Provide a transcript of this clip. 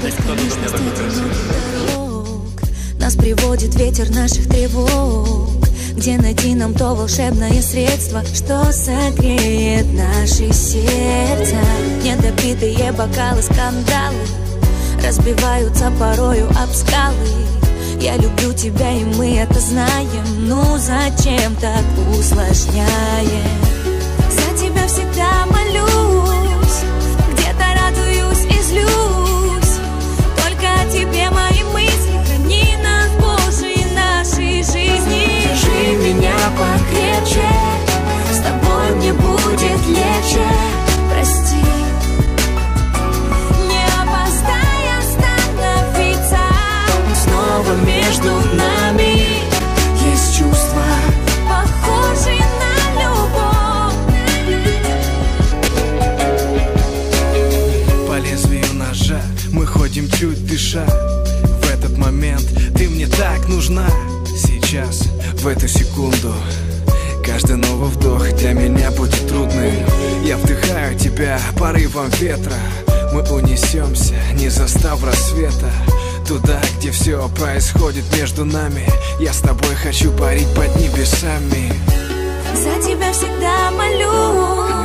бесконечность одиноких дорог. Нас приводит ветер наших тревог. Где найти нам то волшебное средство, что согреет наши сердца? Недопитые бокалы, скандалы разбиваются порою об скалы. Я люблю тебя, и мы это знаем. Ну зачем так усложняем? За тебя всегда молюсь, где-то радуюсь и злюсь. Только о тебе мои мысли, храни нас, Боже, и нашей жизни. Держи меня покрепче, с тобой мне будет легче. Прости, не опоздай остановиться. Снова между нами есть чувства, похожие на любовь. По лезвию ножа мы ходим чуть дыша. В этот момент ты мне так нужна. Сейчас, в эту секунду, каждый новый вдох для меня будет трудным. Я вдыхаю тебя порывом ветра. Мы унесемся, не застав рассвета, туда, где все происходит между нами. Я с тобой хочу парить под небесами. За тебя всегда молюсь,